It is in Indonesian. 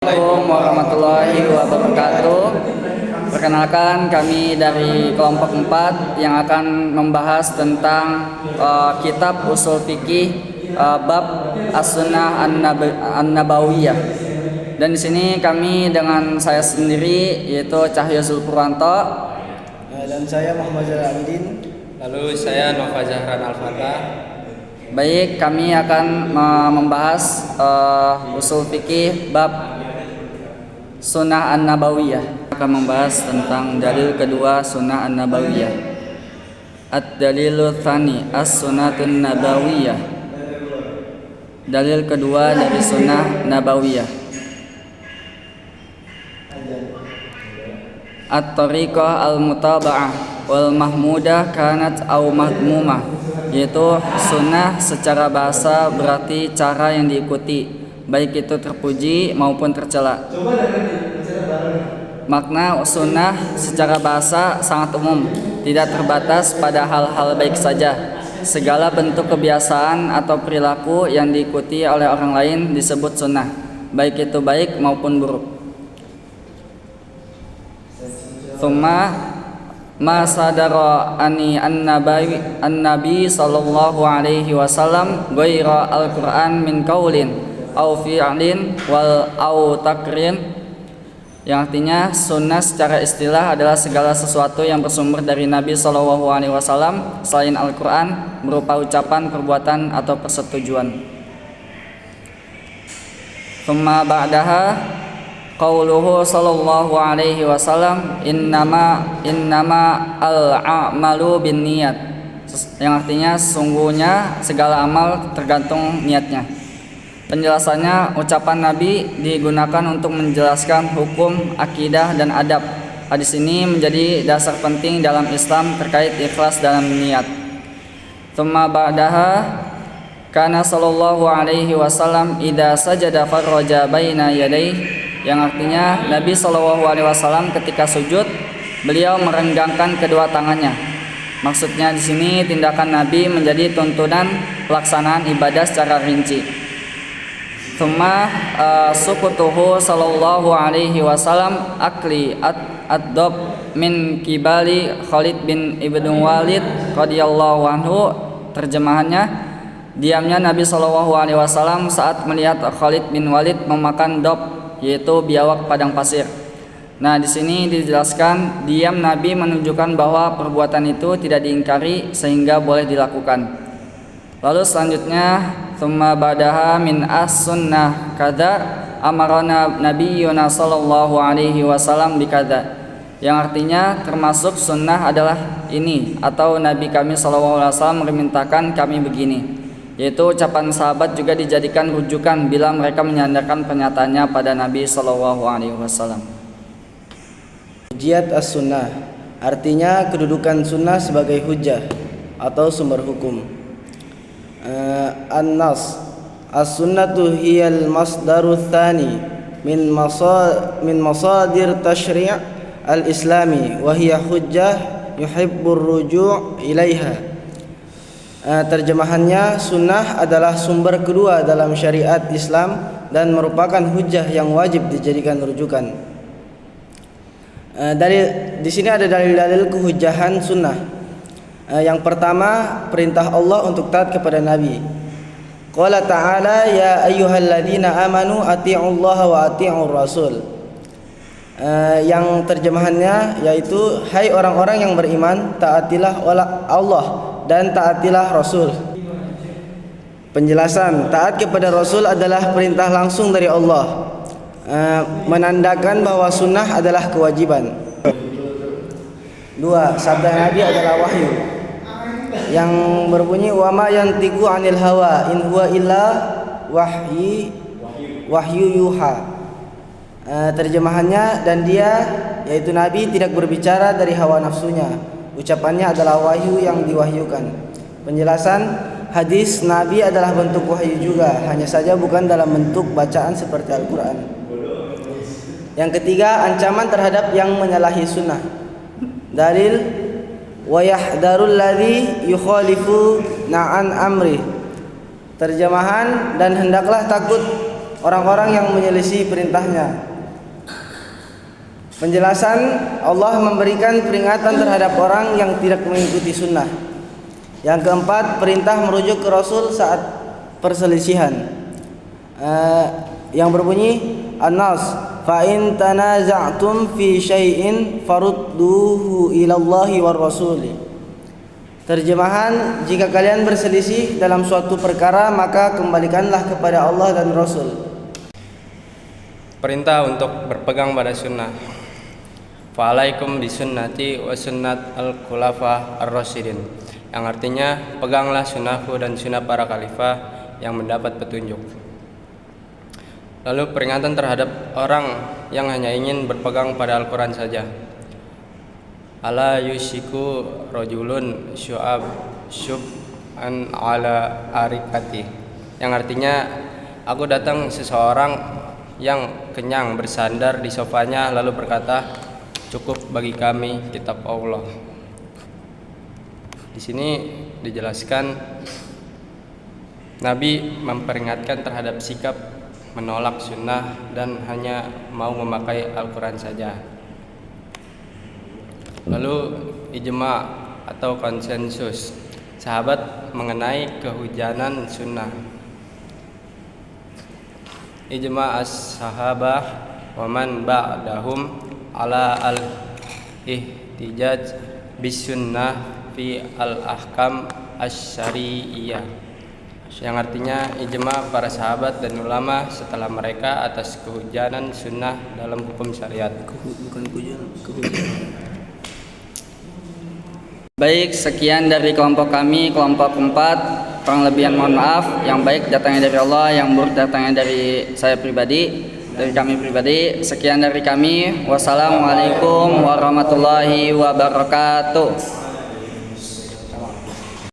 Assalamualaikum warahmatullahi wabarakatuh. Perkenalkan, kami dari kelompok 4 yang akan membahas tentang kitab usul fikih bab As-Sunnah An-Nabawiyah. Dan di sini kami dengan saya sendiri yaitu Cahyo Zulpurwanto dan saya Muhammad Jalal Abidin. Lalu saya Nova Zahran Al-Fatah. Baik, kami akan membahas usul fikih bab Sunnah An-Nabawiyah. Akan membahas tentang dalil kedua Sunnah An-Nabawiyah. Ad-dalilu tsani As-Sunnatun Nabawiyah. Dalil kedua dari Sunnah Nabawiyah. At-tariqah al-mutaba'ah wal mahmudah kanat au mahmumah, yaitu sunnah secara bahasa berarti cara yang diikuti, baik itu terpuji maupun tercela. Makna sunnah secara bahasa sangat umum, tidak terbatas pada hal-hal baik saja. Segala bentuk kebiasaan atau perilaku yang diikuti oleh orang lain disebut sunnah, baik itu baik maupun buruk. Tsumma ma sadara an-nabi sallallahu alaihi wasallam ghaira al-Qur'an min qaulin au fi'lin wal au takrin, yang artinya sunnah secara istilah adalah segala sesuatu yang bersumber dari Nabi sallallahu alaihi wasallam selain Al-Qur'an berupa ucapan, perbuatan atau persetujuan. Tsumma ba'daha qauluhu sallallahu alaihi wasallam innama al-a'malu binniyat, yang artinya sungguhnya segala amal tergantung niatnya. Penjelasannya, ucapan Nabi digunakan untuk menjelaskan hukum, akidah dan adab. Hadis ini menjadi dasar penting dalam Islam terkait ikhlas dalam niat. Tsumma ba'daha kana sallallahu alaihi wasallam idza sajada farraja baina yadayhi, yang artinya Nabi sallallahu alaihi wasallam ketika sujud beliau merenggangkan kedua tangannya. Maksudnya di sini tindakan Nabi menjadi tuntunan pelaksanaan ibadah secara rinci. Tsumma sukutuhu sallallahu alaihi wasallam akli ad-dab min kibali Khalid bin Ibnu Walid radhiyallahu anhu. Terjemahannya, diamnya Nabi sallallahu alaihi wasallam saat melihat Khalid bin Walid memakan dab, yaitu biawak padang pasir. Nah, di sini dijelaskan diam Nabi menunjukkan bahwa perbuatan itu tidak diingkari sehingga boleh dilakukan. Lalu selanjutnya, tsumma ba'daha min as-sunnah kadza amarana nabiyyuna sallallahu alaihi wasallam bikadza, yang artinya termasuk sunnah adalah ini, atau Nabi kami sallallahu alaihi wasallam memerintahkan kami begini, yaitu ucapan sahabat juga dijadikan rujukan bila mereka menyandarkan pernyataannya pada Nabi sallallahu alaihi wasallam. Hujjat as-sunnah artinya kedudukan sunnah sebagai hujjah atau sumber hukum. An-nas as-sunnatu hiyal masdaru tsani min masadir tasyri' al-islami wa hiya hujjah yuhibbur ruju' ilaiha. Terjemahannya, sunnah adalah sumber kedua dalam syariat Islam dan merupakan hujjah yang wajib dijadikan rujukan. Di sini ada dalil-dalil kehujjahan sunnah. Yang pertama, perintah Allah untuk taat kepada Nabi. Qala ta'ala ya ayyuhalladzina amanu atti'ullaha wa atti'ur rasul. Yang terjemahannya yaitu, hai orang-orang yang beriman, taatilah Allah dan taatilah Rasul. Penjelasan, taat kepada Rasul adalah perintah langsung dari Allah, menandakan bahwa sunnah adalah kewajiban. 2. Sabda Nabi adalah wahyu, yang berbunyi wa ma yantiqu 'anil hawa in huwa illa wahyu yuha. Terjemahannya, dan dia yaitu Nabi tidak berbicara dari hawa nafsunya, ucapannya adalah wahyu yang diwahyukan. Penjelasan, hadis Nabi adalah bentuk wahyu juga, hanya saja bukan dalam bentuk bacaan seperti Al-Quran. Yang ketiga, ancaman terhadap yang menyalahi sunnah. Dalil, wa yahdarul ladzi yukhalifu na'an amri. Terjemahan, dan hendaklah takut orang-orang yang menyelisih perintahnya. Penjelasan, Allah memberikan peringatan terhadap orang yang tidak mengikuti sunnah. Yang keempat, perintah merujuk ke Rasul saat perselisihan. Yang berbunyi An-Nas, fa in tanaza'tum fi syai'in farudduhu ila Allahi war Rasuli. Terjemahan, jika kalian berselisih dalam suatu perkara maka kembalikanlah kepada Allah dan Rasul. Perintah untuk berpegang pada sunnah. Fa'alaikum bisunnati wa sunnat al-khulafa ar-rasyidin, yang artinya peganglah sunnahku dan sunnah para khalifah yang mendapat petunjuk. Lalu peringatan terhadap orang yang hanya ingin berpegang pada Al-Quran saja. Ala yusiku rojulun syub'an ala arikati, yang artinya aku datang seseorang yang kenyang bersandar di sofanya lalu berkata, cukup bagi kami kitab Allah. Di sini dijelaskan Nabi memperingatkan terhadap sikap menolak sunnah dan hanya mau memakai Al-Quran saja. Lalu ijma atau konsensus sahabat mengenai kehujanan sunnah. Ijma as-sahabah wa man ba'dahum ala al-ihtijaj bis sunnah fi al-ahkam asy-syari'iyyah, yang artinya ijma para sahabat dan ulama setelah mereka atas kehujanan sunnah dalam hukum syariat. Baik, sekian dari kelompok kami, kelompok 4. Kurang lebihan mohon maaf. Yang baik datangnya dari Allah, yang buruk datangnya dari saya pribadi, dari kami pribadi. Sekian dari kami. Wassalamualaikum warahmatullahi wabarakatuh.